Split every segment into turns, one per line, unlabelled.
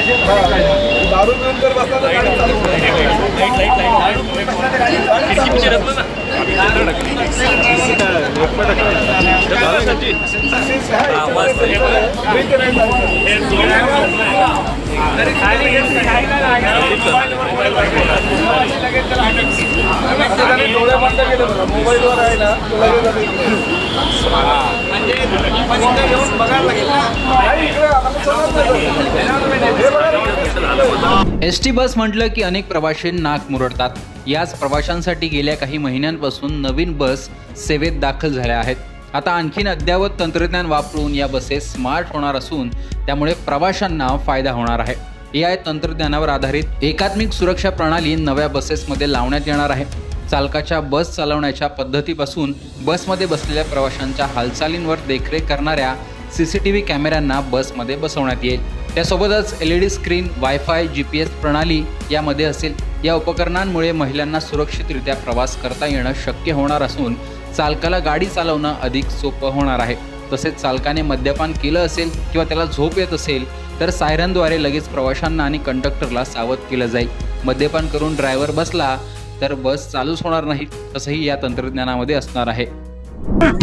दारू पिऊन जर बसला तर गाडी चालू डोळे बंद केले बघा मोबाईलवर आहे ना येऊन बघायला लागेल ना।
एस टी बस म्हटलं की अनेक प्रवासी नाक मुरडतात. याच प्रवाशांसाठी गेल्या काही महिन्यांपासून नवीन बस सेवेत दाखल झाल्या आहेत. आता आणखीन अद्ययावत तंत्रज्ञान वापरून या बसेस स्मार्ट होणार असून त्यामुळे प्रवाशांना फायदा होणार आहे. AI तंत्रज्ञानावर आधारित एकात्मिक सुरक्षा प्रणाली नव्या बसेसमध्ये लावण्यात येणार आहे. चालकाच्या बस चालवण्याच्या पद्धतीपासून बसमध्ये बसलेल्या प्रवाशांच्या हालचालींवर देखरेख करणाऱ्या CCTV कॅमेऱ्यांना बसमध्ये बसवण्यात येईल. त्यासोबतच LED स्क्रीन, वायफाय, GPS प्रणाली यामध्ये असेल. या उपकरणांमुळे महिलांना सुरक्षितरित्या प्रवास करता येणं शक्य होणार असून चालकाला गाडी चालवणं अधिक सोपं होणार आहे. तसेच चालकाने मद्यपान केलं असेल किंवा त्याला झोप येत असेल तर सायरनद्वारे लगेच प्रवाशांना आणि कंडक्टरला सावध केलं जाईल. मद्यपान करून ड्रायव्हर बसला तर बस चालूच होणार नाही. तसंही या तंत्रज्ञानामध्ये असणार आहे.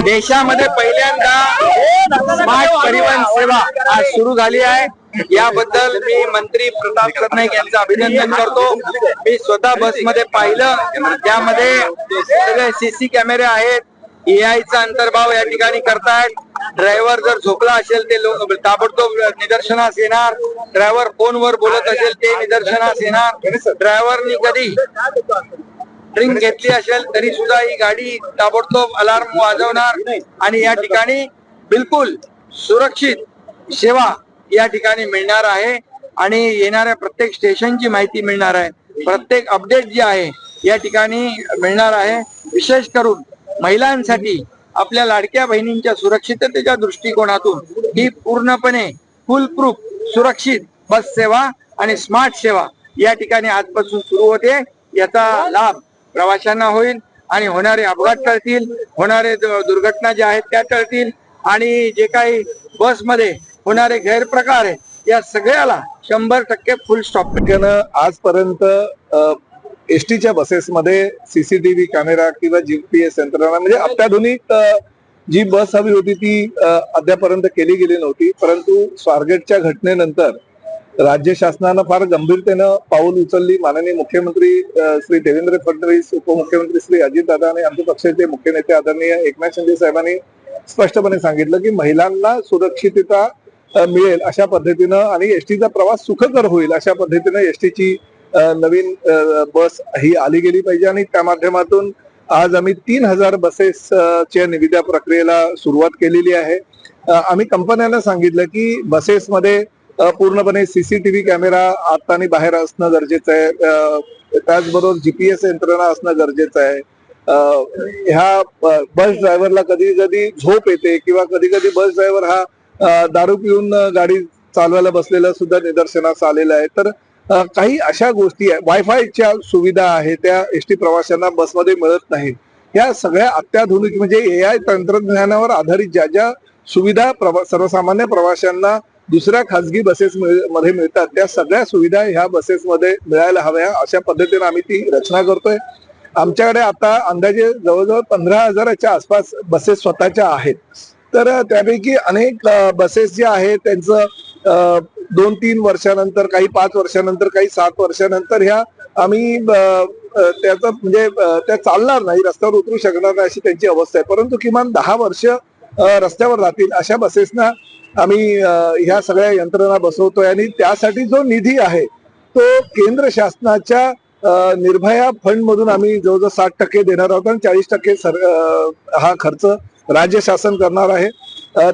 देशामध्ये पहिल्यांदा स्मार्ट परिवहन सेवा आज सुरू झाली आहे. याबद्दल मी मंत्री प्रताप सरनाईक यांचं अभिनंदन करतो. मी स्वतः बसमध्ये पाहिलं, त्यामध्ये सगळे CC कॅमेरे आहेत. AI चा अंतर्भाव या ठिकाणी करतायत. ड्रायव्हर जर झोपला असेल ते ताबडतोब निदर्शनास येणार. ड्रायव्हर फोनवर बोलत असेल ते निदर्शनास येणार. ड्रायव्हरनी कधी ड्रिंक घेतली असेल तरी सुद्धा ही गाडी ताबडतोब अलार्म वाजवणार आणि या ठिकाणी बिलकुल सुरक्षित सेवा या ठिकाणी मिळणार आहे आणि येणाऱ्या प्रत्येक स्टेशनची माहिती मिळणार आहे. प्रत्येक अपडेट जे आहे या ठिकाणी मिळणार आहे. विशेष करून महिलांसाठी आपल्या लाडक्या बहिणींच्या सुरक्षिततेच्या दृष्टिकोनातून ही पूर्णपणे फुल प्रूफ सुरक्षित बस सेवा आणि स्मार्ट सेवा या ठिकाणी आजपासून सुरू होते. याचा लाभ प्रवाशांना होईल आणि होणारे अपघात टळतील, होणारे दुर्घटना ज्या आहेत त्या टळतील आणि जे काही बसमध्ये होणारे गैरप्रकार आहेत या सगळ्याला 100% फुल स्टॉप.
आजपर्यंत एसटीच्या बसेसमध्ये CCTV कॅमेरा किंवा GPS यंत्रणा म्हणजे अत्याधुनिक जी बस हवी होती ती अद्यापर्यंत केली गेली नव्हती. परंतु स्वारगेटच्या घटनेनंतर राज्य शासनानं फार गंभीरतेनं पाऊल उचलली. माननीय मुख्यमंत्री श्री देवेंद्र फडणवीस, उपमुख्यमंत्री श्री अजितदादा आणि आमचे पक्षाचे मुख्य नेते आदरणीय एकनाथ शिंदे साहेबांनी स्पष्टपणे सांगितलं की महिलांना सुरक्षितता मिळेल अशा पद्धतीनं आणि एसटीचा प्रवास सुखकर होईल अशा पद्धतीनं एसटीची नवीन बस ही आली गेली पाहिजे आणि त्या माध्यमातून आज आम्ही 3000 बसेसच्या निविदा प्रक्रियेला सुरुवात केलेली आहे. आम्ही कंपन्यांना सांगितलं की बसेसमध्ये पूर्णपणे CCTV कॅमेरा आत आणि बाहेर असणं गरजेचं आहे. त्याचबरोबर GPS यंत्रणा असणं गरजेचं आहे. ह्या बस ड्रायव्हरला कधी कधी झोप येते किंवा कधी कधी बस ड्रायव्हर हा दारू पिऊन गाडी चालवायला बसलेला सुद्धा निदर्शनास आलेला आहे. तर काही अशा गोष्टी आहे. वायफायच्या सुविधा आहे त्या एसटी प्रवाशांना बसमध्ये मिळत नाहीत. या सगळ्या अत्याधुनिक म्हणजे AI तंत्रज्ञानावर आधारित ज्या ज्या सुविधा सर्वसामान्य प्रवाशांना दुसऱ्या खासगी बसेस मध्ये मिळतात त्या सगळ्या सुविधा ह्या बसेसमध्ये मिळायला हव्या अशा पद्धतीने आम्ही ती रचना करतोय. आमच्याकडे आता अंदाजे जवळजवळ 15,000च्या आसपास बसेस स्वतःच्या आहेत. तर त्यापैकी अनेक बसेस जे आहेत त्यांचं 2-3 वर्षानंतर, काही 5 वर्षानंतर, काही 7 वर्षानंतर ह्या आम्ही त्याचं म्हणजे त्या चालणार नाही, रस्त्यावर उतरू शकणार नाही अशी त्यांची अवस्था आहे. परंतु किमान 10 वर्ष रस्त्यावर राहतील अशा बसेसना आम्ही ह्या सगळ्या यंत्रणा बसवतोय आणि त्यासाठी जो निधी आहे तो केंद्र शासनाच्या निर्भया फंड मधून आम्ही जवळजवळ 60% देणार आहोत आणि 40% हा खर्च राज्य शासन करणार आहे.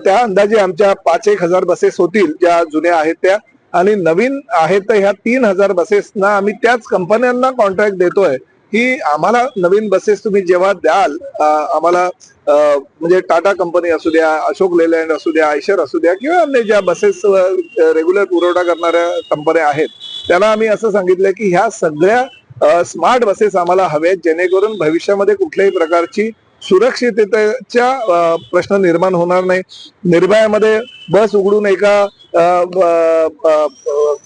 त्या अंदाजे आमच्या 5-1 हजार बसेस होतील ज्या जुन्या आहेत त्या आणि नवीन आहेत तर ह्या 3000 बसेसना आम्ही त्याच कंपन्यांना कॉन्ट्रॅक्ट देतोय की आम्हाला नवीन बसेस तुम्ही जेव्हा द्याल आम्हाला म्हणजे टाटा कंपनी असू द्या, अशोक लेलँड असू द्या, आयशर असू द्या किंवा अन्य ज्या बसेस रेग्युलर पुरवठा करणाऱ्या कंपन्या आहेत त्यांना आम्ही असं सांगितलं की ह्या सगळ्या स्मार्ट बसेस आम्हाला हव्यात जेणेकरून भविष्यामध्ये कुठल्याही प्रकारची सुरक्षिततेचा प्रश्न निर्माण होणार नाही. निर्भयामध्ये बस उघडून एका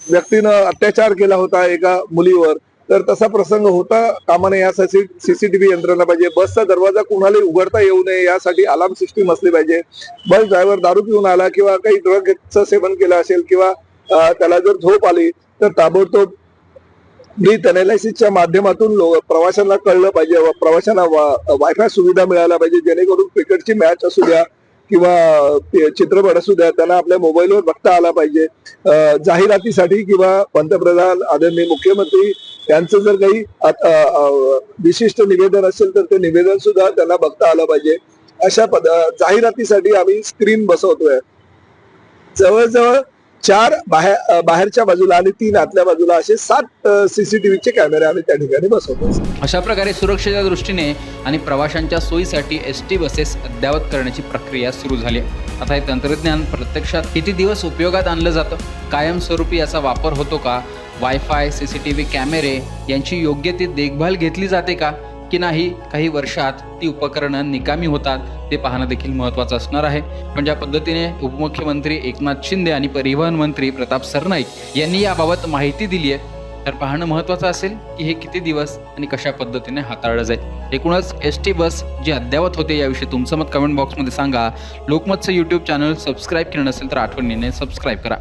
व्यक्तीनं अत्याचार केला होता एका मुलीवर, तर तसा प्रसंग होता कामा नये यासाठी सीसीटीव्ही यंत्रणा पाहिजे. बसचा दरवाजा कुणालाही उघडता येऊ नये यासाठी अलार्म सिस्टीम असली पाहिजे. बस ड्रायव्हर दारू पिऊन आला किंवा काही ड्रगचं सेवन केलं असेल किंवा त्याला जर झोप आली तर ताबडतोब ब्रीथ अनालिसिसच्या माध्यमातून प्रवाशांना कळलं पाहिजे, प्रवाशांना वायफाय सुविधा मिळायला पाहिजे, जेणेकरून क्रिकेटची मॅच असू द्या किंवा चित्रपट असू द्या त्यांना आपल्या मोबाईलवर बघता आला पाहिजे. जाहिरातीसाठी किंवा पंतप्रधान आदरणीय मुख्यमंत्री यांचं जर काही विशिष्ट निवेदन असेल तर ते निवेदन सुद्धा त्यांना बघता आलं पाहिजे. अशा जाहिरातीसाठी आम्ही स्क्रीन बसवतोय. जवळजवळ 4 बाहेरच्या बाजूला आणि 3 आतल्या बाजूला असे 7 सीसीटीव्हीचे कॅमेरे आम्ही त्या ठिकाणी बसवतो.
अशा प्रकारे सुरक्षेच्या दृष्टीने आणि प्रवाशांच्या सोयीसाठी एसटी बसेस अद्ययावत करण्याची प्रक्रिया सुरू झाली आहे. आता हे तंत्रज्ञान प्रत्यक्षात किती दिवस उपयोगात आणलं जातं, कायमस्वरूपी याचा वापर होतो का, वायफाय, सीसीटीव्ही कॅमेरे यांची योग्य ती देखभाल घेतली जाते का की नाही, काही वर्षात ती उपकरणं निकामी होतात ते पाहणं देखील महत्त्वाचं असणार आहे. पण ज्या पद्धतीने उपमुख्यमंत्री एकनाथ शिंदे आणि परिवहन मंत्री प्रताप सरनाईक यांनी याबाबत माहिती दिली आहे, तर पाहणं महत्त्वाचं असेल की हे किती दिवस आणि कशा पद्धतीने हाताळलं जाईल. एकूणच एसटी बस जी अद्ययावत होते याविषयी तुमचं मत कमेंट बॉक्समध्ये सांगा. लोकमतचं यूट्यूब चॅनल सबस्क्राईब केलं नसेल तर आठवणीने सबस्क्राईब करा.